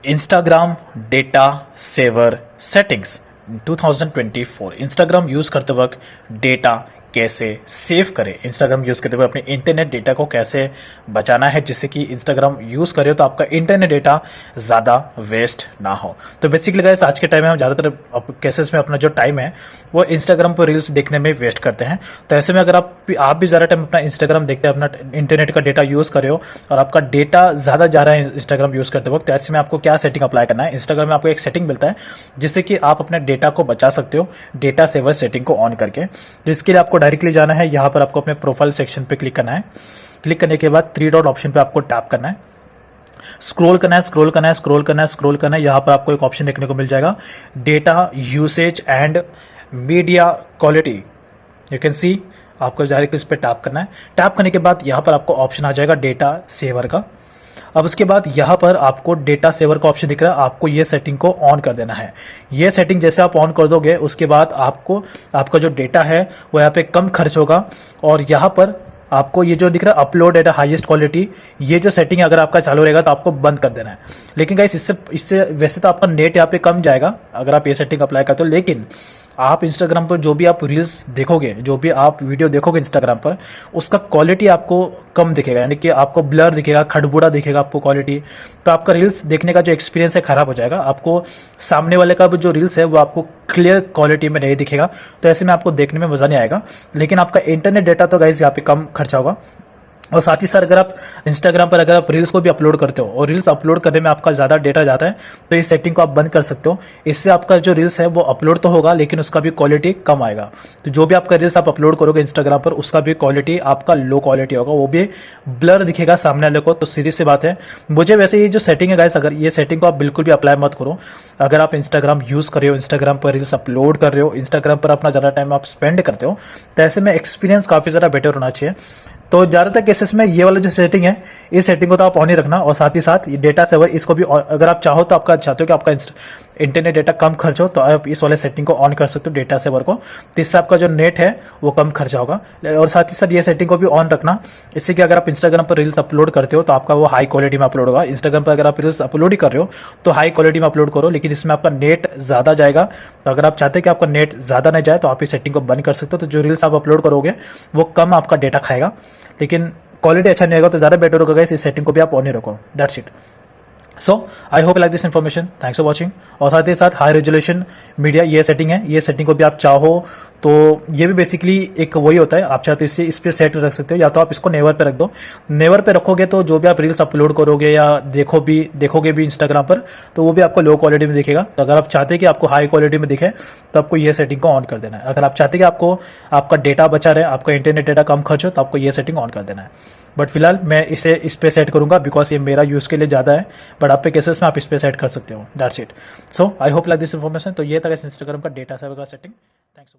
Instagram data saver settings 2024 Instagram use करते वक्त data कैसे सेव करें, इंस्टाग्राम यूज करते हुए अपने इंटरनेट डेटा को कैसे बचाना है जिससे कि इंस्टाग्राम यूज करें तो आपका इंटरनेट डेटा ज्यादा वेस्ट ना हो। तो बेसिकली गाइस आज के टाइम में हम ज्यादातर केसेस में अपना जो टाइम है वो इंस्टाग्राम पर रील्स देखने में वेस्ट करते हैं। तो ऐसे में अगर आप भी ज्यादा टाइम अपना इंस्टाग्राम देखते हैं, अपना इंटरनेट का डेटा यूज कर रहे हो और आपका डेटा ज्यादा जा रहा है इंस्टाग्राम यूज करते वक्त, तो ऐसे में आपको क्या सेटिंग अप्लाई करना है। इंस्टाग्राम में आपको एक सेटिंग मिलता है जिससे कि आप अपने डेटा को बचा सकते हो डेटा सेवर सेटिंग को ऑन करके। तो इसके लिए आपको डायरेक्टली जाना है, यहां पर आपको अपने प्रोफाइल सेक्शन पे क्लिक करना है। क्लिक करने के बाद थ्री डॉट ऑप्शन पे आपको टैप करना है, स्क्रॉल करना है, स्क्रॉल करना है, स्क्रॉल करना है, स्क्रॉल करना है। यहां पर आपको एक ऑप्शन देखने को मिल जाएगा, data usage and media quality. You can see, आपको डायरेक्ट इस पे टैप करना है। टैप करने के बाद यहां पर आपको ऑप्शन आ जाएगा डेटा सेवर का। अब उसके बाद यहां पर आपको डेटा सेवर का ऑप्शन दिख रहा है, आपको ये सेटिंग को ऑन कर देना है। ये सेटिंग जैसे आप ऑन कर दोगे उसके बाद आपको आपका जो डेटा है वो यहाँ पे कम खर्च होगा। और यहाँ पर आपको ये जो दिख रहा है अपलोड एट हाईएस्ट क्वालिटी, ये जो सेटिंग अगर आपका चालू रहेगा तो आपको बंद कर देना है। लेकिन गाइस इससे वैसे तो आपका नेट यहाँ पे कम जाएगा अगर आप ये सेटिंग अप्लाई करते हो, लेकिन आप इंस्टाग्राम पर जो भी आप रील्स देखोगे, जो भी आप वीडियो देखोगे इंस्टाग्राम पर, उसका क्वालिटी आपको कम दिखेगा, यानी कि आपको ब्लर दिखेगा, खड़बुड़ा दिखेगा आपको क्वालिटी। तो आपका रील्स देखने का जो एक्सपीरियंस है खराब हो जाएगा। आपको सामने वाले का जो रील्स है वो आपको क्लियर क्वालिटी में नहीं दिखेगा, तो ऐसे में आपको देखने में मजा नहीं आएगा। लेकिन आपका इंटरनेट डेटा तो गाइस यहाँ पे कम खर्चा होगा। और साथ ही साथ अगर आप इंस्टाग्राम पर अगर आप रील्स को भी अपलोड करते हो और रील्स अपलोड करने में आपका ज्यादा डेटा जाता है तो इस सेटिंग को आप बंद कर सकते हो। इससे आपका जो रील्स है वो अपलोड तो होगा लेकिन उसका भी क्वालिटी कम आएगा। तो जो भी आपका रील्स आप अपलोड करोगे इंस्टाग्राम पर उसका भी क्वालिटी आपका लो क्वालिटी होगा, वो भी ब्लर दिखेगा सामने वाले को। तो सीधी सी बात है, मुझे वैसे ये जो सेटिंग है गाइस, अगर ये सेटिंग को आप बिल्कुल भी अप्लाई मत करो। अगर आप इंस्टाग्राम यूज कर रहे हो, इंस्टाग्राम पर रील्स अपलोड कर रहे हो, इंस्टाग्राम पर अपना ज्यादा टाइम आप स्पेंड करते हो, तो ऐसे में एक्सपीरियंस काफी ज्यादा बेटर होना चाहिए। तो ज्यादातर केसेस में ये वाला जो सेटिंग है, इस सेटिंग को तो आप ऑन ही रखना। और साथ ही साथ ये डेटा सेवर, इसको भी अगर आप चाहो तो आपका चाहते हो कि आपका इंटरनेट डेटा कम खर्च हो तो आप इस वाले सेटिंग को ऑन कर सकते हो डेटा सेवर को। तो इससे आपका जो नेट है वो कम खर्चा होगा। और साथ ही साथ ये सेटिंग को भी ऑन रखना, इससे कि अगर आप इंस्टाग्राम पर रील्स अपलोड करते हो तो आपका वो हाई क्वालिटी में अपलोड होगा। इंस्टाग्राम पर अगर आप रील्स अपलोड ही कर रहे हो तो हाई क्वालिटी में अपलोड करो, लेकिन इसमें आपका नेट ज्यादा जाएगा। तो अगर आप चाहते हैं कि आपका नेट ज्यादा नहीं जाए तो आप इस सेटिंग को बंद कर सकते हो। तो जो रील्स आप अपलोड करोगे वो कम आपका डेटा खाएगा, लेकिन क्वालिटी अच्छा नहीं होगा, तो ज्यादा बेटर होगा गाइस इस सेटिंग को भी आप ऑन ही रखो। That's it. So I hope like this information, thanks for watching. और साथ ही साथ हाई रेजोल्यूशन मीडिया ये सेटिंग है, ये सेटिंग को भी आप चाहो तो ये भी बेसिकली एक वही होता है, आप चाहे तो इस पे सेट रख सकते हो, या तो आप इसको नेवर पे रख दो। नेवर पे रखोगे तो जो भी आप रील्स अपलोड करोगे या देखोगे भी इंस्टाग्राम पर तो वो भी आपको लो क्वालिटी में दिखेगा। तो अगर आप चाहते हैं कि आपको हाई क्वालिटी में दिखे तो आपको ये सेटिंग को ऑन कर देना है। अगर आप चाहते हैं कि आपको आपका डेटा बचा रहे, आपका इंटरनेट डेटा कम खर्च हो, तो आपको ये सेटिंग ऑन कर देना है। बट फिलहाल मैं इस पे सेट करूंगा बिकॉज ये मेरा यूज के लिए ज्यादा है, बट आप पे केसेस में आप इस पे सेट कर सकते हो। That's it. So I hope like this information. तो ये था इंस्टाग्राम का डेटा सेवर का सेटिंग। थैंक्स।